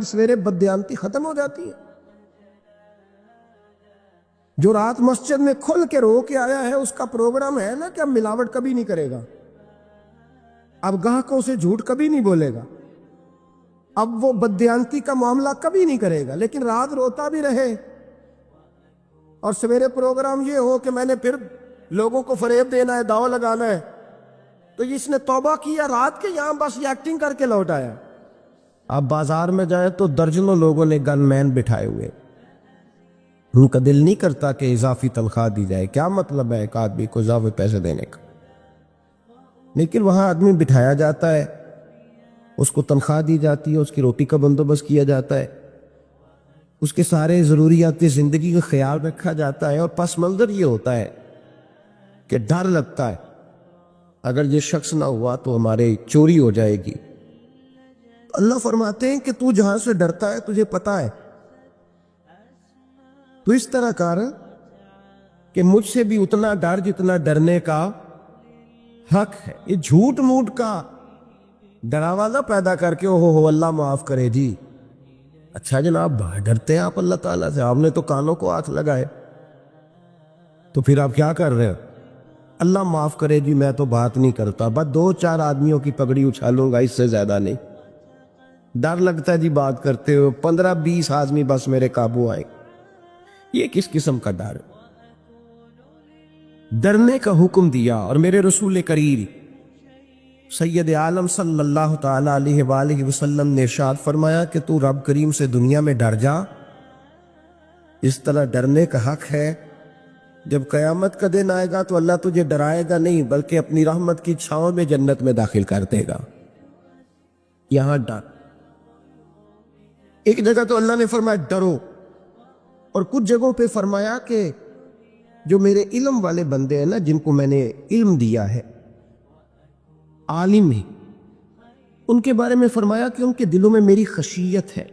سویرے بددیانتی ختم ہو جاتی ہے۔ جو رات مسجد میں کھل کے رو کے آیا ہے اس کا پروگرام ہے نا کہ اب ملاوٹ کبھی نہیں کرے گا، اب گاہکوں سے جھوٹ کبھی نہیں بولے گا، اب وہ بددیانتی کا معاملہ کبھی نہیں کرے گا، لیکن رات روتا بھی رہے اور سویرے پروگرام یہ ہو کہ میں نے پھر لوگوں کو فریب دینا ہے، داؤ لگانا ہے، تو اس نے توبہ کیا رات کے یہاں بس یہ ایکٹنگ کر کے لوٹ آیا۔ آپ بازار میں جائیں تو درجنوں لوگوں نے گن مین بٹھائے ہوئے، ان کا دل نہیں کرتا کہ اضافی تنخواہ دی جائے، کیا مطلب ہے ایک آدمی کو اضافی پیسے دینے کا، لیکن وہاں آدمی بٹھایا جاتا ہے، اس کو تنخواہ دی جاتی ہے، اس کی روٹی کا بندوبست کیا جاتا ہے، اس کے سارے ضروریات زندگی کا خیال رکھا جاتا ہے، اور پس منظر یہ ہوتا ہے کہ ڈر لگتا ہے اگر یہ شخص نہ ہوا تو ہمارے چوری ہو جائے گی۔ اللہ فرماتے ہیں کہ تو جہاں سے ڈرتا ہے تجھے پتا ہے، تو اس طرح کر کہ مجھ سے بھی اتنا ڈر جتنا ڈرنے کا حق ہے۔ یہ جھوٹ موٹ کا ڈراوا نہ پیدا کر کے ہو اللہ معاف کرے جی، اچھا جناب ڈرتے ہیں آپ اللہ تعالیٰ سے، آپ نے تو کانوں کو ہاتھ لگائے، تو پھر آپ کیا کر رہے ہو؟ اللہ معاف کرے جی میں تو بات نہیں کرتا، بس 2-4 آدمیوں کی پگڑی اچھالوں گا، اس سے زیادہ نہیں۔ ڈر لگتا ہے جی بات کرتے ہو، 15-20 آدمی بس میرے قابو آئے، یہ کس قسم کا ڈر؟ ڈرنے کا حکم دیا، اور میرے رسول کریم سید عالم صلی اللہ تعالی علیہ وآلہ وسلم نے ارشاد فرمایا کہ تو رب کریم سے دنیا میں ڈر جا، اس طرح ڈرنے کا حق ہے، جب قیامت کا دن آئے گا تو اللہ تجھے ڈرائے گا نہیں بلکہ اپنی رحمت کی چھاؤں میں جنت میں داخل کر دے گا۔ یہاں ڈر، ایک جگہ تو اللہ نے فرمایا ڈرو، اور کچھ جگہوں پہ فرمایا کہ جو میرے علم والے بندے ہیں نا، جن کو میں نے علم دیا ہے، عالم ہیں، ان کے بارے میں فرمایا کہ ان کے دلوں میں میری خشیت ہے۔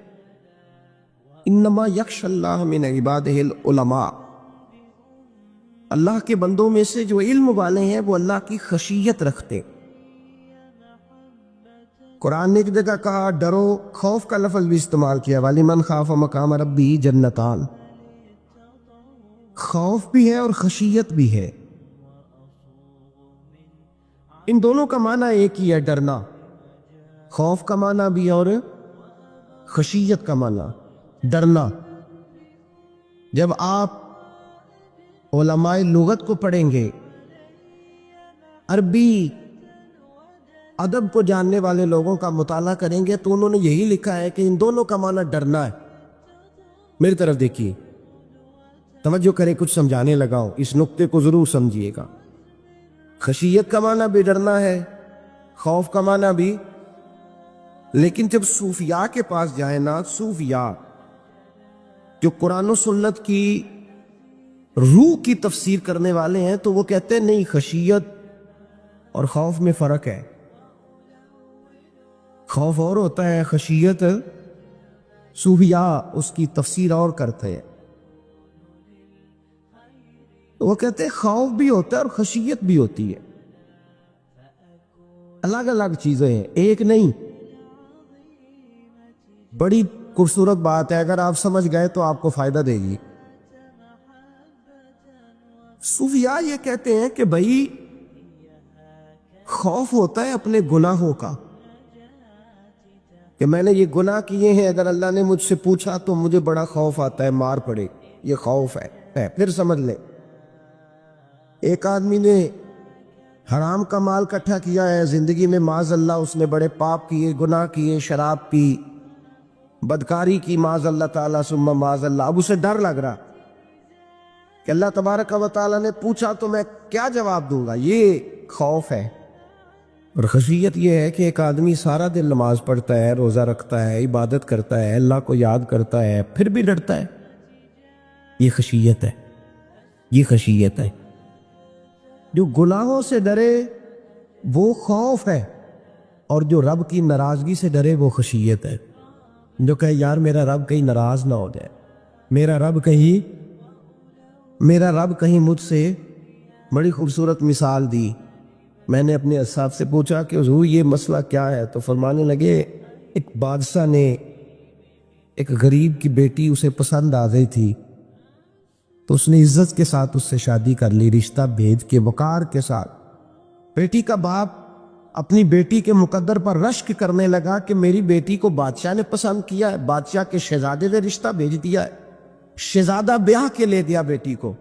انما یخش اللہ من عبادہ العلماء، اللہ کے بندوں میں سے جو علم والے ہیں وہ اللہ کی خشیت رکھتے۔ قرآن نے ایک جگہ کہا ڈرو، خوف کا لفظ بھی استعمال کیا، وَلِمَنْ خَافَ مَقَامَ رَبِّهِ جَنَّتَانِ، خوف بھی ہے اور خشیت بھی ہے، ان دونوں کا معنی ایک ہی ہے، ڈرنا، خوف کا معنی بھی اور خشیت کا معنی ڈرنا۔ جب آپ علماء لغت کو پڑھیں گے، عربی ادب کو جاننے والے لوگوں کا مطالعہ کریں گے، تو انہوں نے یہی لکھا ہے کہ ان دونوں کا معنی ڈرنا ہے۔ میری طرف دیکھیے، توجہ کریں، کچھ سمجھانے لگا ہوں، اس نقطے کو ضرور سمجھیے گا۔ خشیت کا معنی بھی ڈرنا ہے، خوف کا معنی بھی، لیکن جب صوفیاء کے پاس جائیں نا، صوفیاء جو قرآن و سنت کی روح کی تفسیر کرنے والے ہیں، تو وہ کہتے ہیں نہیں، خشیت اور خوف میں فرق ہے، خوف اور ہوتا ہے، خشیت صوفیاء اس کی تفسیر اور کرتے ہیں، وہ کہتے ہیں خوف بھی ہوتا ہے اور خشیت بھی ہوتی ہے، الگ الگ چیزیں ہیں، ایک نہیں۔ بڑی خوبصورت بات ہے، اگر آپ سمجھ گئے تو آپ کو فائدہ دے گی۔ صوفیاء یہ کہتے ہیں کہ بھائی خوف ہوتا ہے اپنے گناہوں کا، کہ میں نے یہ گناہ کیے ہیں، اگر اللہ نے مجھ سے پوچھا تو مجھے بڑا خوف آتا ہے مار پڑے، یہ خوف ہے۔ پھر سمجھ لیں، ایک آدمی نے حرام کا مال اکٹھا کیا ہے زندگی میں، معاذ اللہ اس نے بڑے پاپ کیے، گناہ کیے، شراب پی، بدکاری کی، معاذ اللہ تعالیٰ ثم معاذ اللہ، اب اسے ڈر لگ رہا کہ اللہ تبارک و تعالیٰ نے پوچھا تو میں کیا جواب دوں گا، یہ خوف ہے۔ اور خشیت یہ ہے کہ ایک آدمی سارا دن نماز پڑھتا ہے، روزہ رکھتا ہے، عبادت کرتا ہے، اللہ کو یاد کرتا ہے، پھر بھی ڈرتا ہے، یہ خشیت ہے، یہ خشیت ہے۔ جو گناہوں سے ڈرے وہ خوف ہے، اور جو رب کی ناراضگی سے ڈرے وہ خشیت ہے۔ جو کہے یار میرا رب کہیں ناراض نہ ہو جائے، میرا رب کہیں مجھ سے، بڑی خوبصورت مثال دی، میں نے اپنے صاحب سے پوچھا کہ حضور یہ مسئلہ کیا ہے، تو فرمانے لگے ایک بادشاہ نے ایک غریب کی بیٹی اسے پسند آ گئی تھی تو اس نے عزت کے ساتھ اس سے شادی کر لی، رشتہ بھیج کے وقار کے ساتھ۔ بیٹی کا باپ اپنی بیٹی کے مقدر پر رشک کرنے لگا کہ میری بیٹی کو بادشاہ نے پسند کیا ہے، بادشاہ کے شہزادے نے رشتہ بھیج دیا ہے۔ شہزادہ بیاہ کے لے دیا بیٹی کو،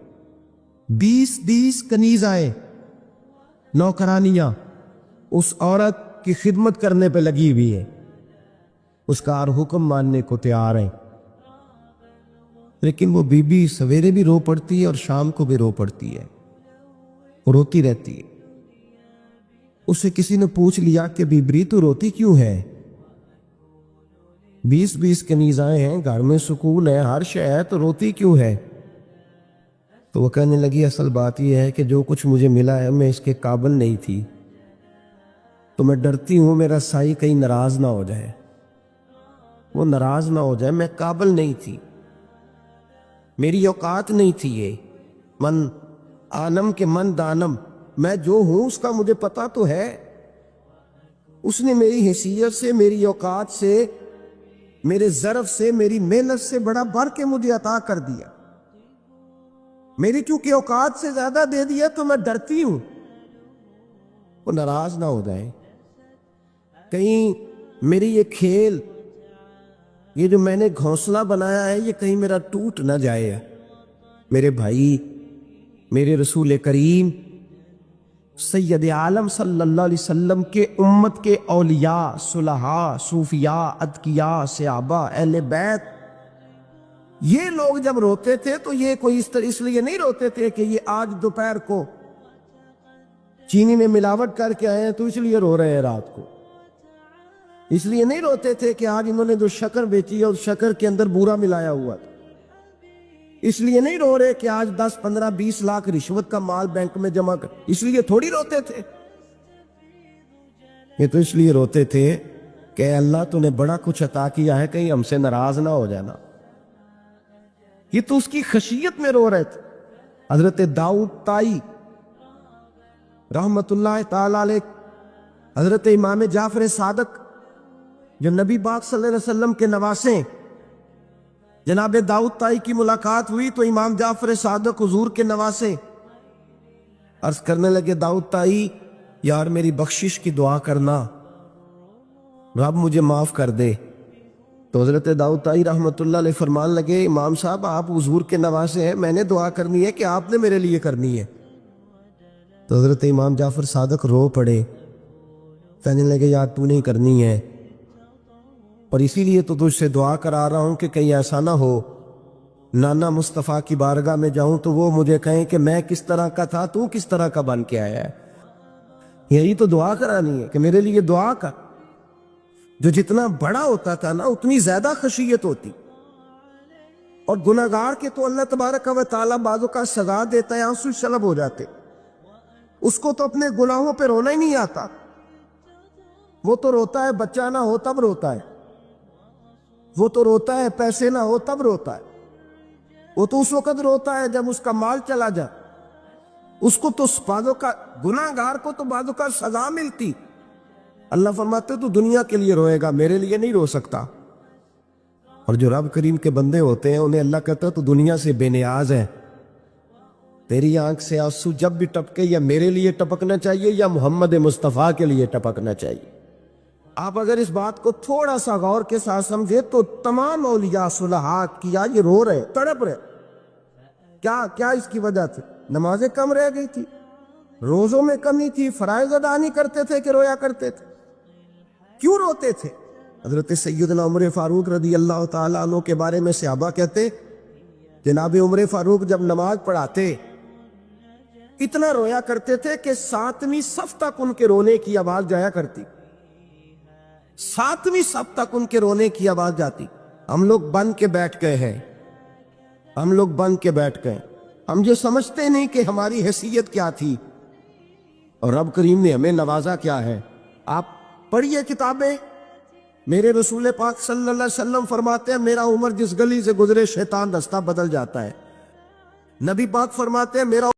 20 کنیز آئے، نوکرانیاں اس عورت کی خدمت کرنے پہ لگی ہوئی ہے، اس کا ہر حکم ماننے کو تیار ہے۔ لیکن وہ بی بی سویرے بھی رو پڑتی ہے اور شام کو بھی رو پڑتی ہے، روتی رہتی ہے۔ اسے کسی نے پوچھ لیا کہ بیبری تو روتی کیوں ہے؟ 20 کنیز آئے ہیں، گھر میں سکون ہے، ہر شے ہے، تو روتی کیوں ہے؟ تو وہ کہنے لگی اصل بات یہ ہے کہ جو کچھ مجھے ملا ہے میں اس کے قابل نہیں تھی، تو میں ڈرتی ہوں میرا سائی کہیں ناراض نہ ہو جائے، وہ ناراض نہ ہو جائے، میں قابل نہیں تھی، میری اوقات نہیں تھی۔ یہ من آنم کے من دانم، میں جو ہوں اس کا مجھے پتا تو ہے، اس نے میری حیثیت سے، میری اوقات سے، میرے ظرف سے، میری محنت سے بڑا بڑھ کے مجھے عطا کر دیا، میری چونکہ اوقات سے زیادہ دے دیا تو میں ڈرتی ہوں وہ ناراض نہ ہو جائے، کہیں میری یہ کھیل، یہ جو میں نے گھونسلہ بنایا ہے، یہ کہیں میرا ٹوٹ نہ جائے۔ میرے بھائی، میرے رسول کریم سید عالم صلی اللہ علیہ وسلم کے امت کے اولیاء، صلحاء، صوفیاء، اتقیاء، صحابہ، اہل بیت، یہ لوگ جب روتے تھے تو یہ کوئی اس لیے نہیں روتے تھے کہ یہ آج دوپہر کو چینی میں ملاوٹ کر کے آئے ہیں تو اس لیے رو رہے ہیں، رات کو اس لیے نہیں روتے تھے کہ آج انہوں نے جو شکر بیچی ہے اس شکر کے اندر بورا ملایا ہوا تھا، اس لیے نہیں رو رہے کہ آج 10 15 20 لاکھ رشوت کا مال بینک میں جمع کر، اس لیے تھوڑی روتے تھے، یہ تو اس لیے روتے تھے کہ اللہ تو نے بڑا کچھ عطا کیا ہے، کہیں ہم سے ناراض نہ ہو جانا، یہ تو اس کی خشیت میں رو رہے تھے۔ حضرت داؤد طائی رحمت اللہ تعالی علیہ، حضرت امام جعفر صادق جو نبی پاک صلی اللہ علیہ وسلم کے نواسے، جناب داؤد طائی کی ملاقات ہوئی تو امام جعفر صادق حضور کے نواسے عرض کرنے لگے، داؤد طائی یار میری بخشش کی دعا کرنا، رب مجھے معاف کر دے۔ تو حضرت داؤد طائی رحمت اللہ علیہ فرمان لگے، امام صاحب آپ حضور کے نواسے ہیں، میں نے دعا کرنی ہے کہ آپ نے میرے لیے کرنی ہے؟ تو حضرت امام جعفر صادق رو پڑے، کہنے لگے یار تو نہیں کرنی ہے، اور اسی لیے تو تجھ سے دعا کرا رہا ہوں کہ کہیں ایسا نہ ہو نانا مصطفیٰ کی بارگاہ میں جاؤں تو وہ مجھے کہیں کہ میں کس طرح کا تھا، تو کس طرح کا بن کے آیا ہے، یہی تو دعا کرانی ہے کہ میرے لیے دعا کر۔ جو جتنا بڑا ہوتا تھا نا اتنی زیادہ خشیت ہوتی، اور گناہگار کے تو اللہ تبارک و تعالیٰ بعضوں کا سزا دیتا ہے، آنسو شلب ہو جاتے، اس کو تو اپنے گناہوں پہ رونا ہی نہیں آتا، وہ تو روتا ہے بچہ نہ ہو تب روتا ہے، وہ تو روتا ہے پیسے نہ ہو تب روتا ہے، وہ تو اس وقت روتا ہے جب اس کا مال چلا جائے، اس کو تو بعضوں کا گناہگار کو تو بعضوں کا سزا ملتی، اللہ فرماتے تو دنیا کے لیے روئے گا، میرے لیے نہیں رو سکتا۔ اور جو رب کریم کے بندے ہوتے ہیں انہیں اللہ کہتا تو دنیا سے بے نیاز ہے، تیری آنکھ سے آنسو جب بھی ٹپکے یا میرے لیے ٹپکنا چاہیے یا محمد مصطفیٰ کے لیے ٹپکنا چاہیے۔ آپ اگر اس بات کو تھوڑا سا غور کے ساتھ سمجھے تو تمام اولیاء صلحاء کیا یہ رو رہے، تڑپ رہے، کیا اس کی وجہ تھی؟ نمازیں کم رہ گئی تھی، روزوں میں کمی تھی، فرائض ادا نہیں کرتے تھے کہ رویا کرتے تھے؟ کیوں روتے تھے؟ حضرت سیدنا عمر فاروق رضی اللہ تعالیٰ عنہ کے بارے میں صحابہ کہتے، جناب عمر فاروق جب نماز پڑھاتے اتنا رویا کرتے تھے کہ 7ویں صف تک ان کے رونے کی آواز جایا کرتی، 7ویں صف تک ان کے رونے کی آواز جاتی۔ ہم لوگ بن کے بیٹھ گئے ہیں، ہم لوگ بن کے بیٹھ گئے، ہم یہ سمجھتے نہیں کہ ہماری حیثیت کیا تھی اور رب کریم نے ہمیں نوازا کیا ہے۔ آپ پڑھیے کتابیں، میرے رسول پاک صلی اللہ علیہ وسلم فرماتے ہیں میرا عمر جس گلی سے گزرے شیطان رستہ بدل جاتا ہے، نبی پاک فرماتے ہیں میرا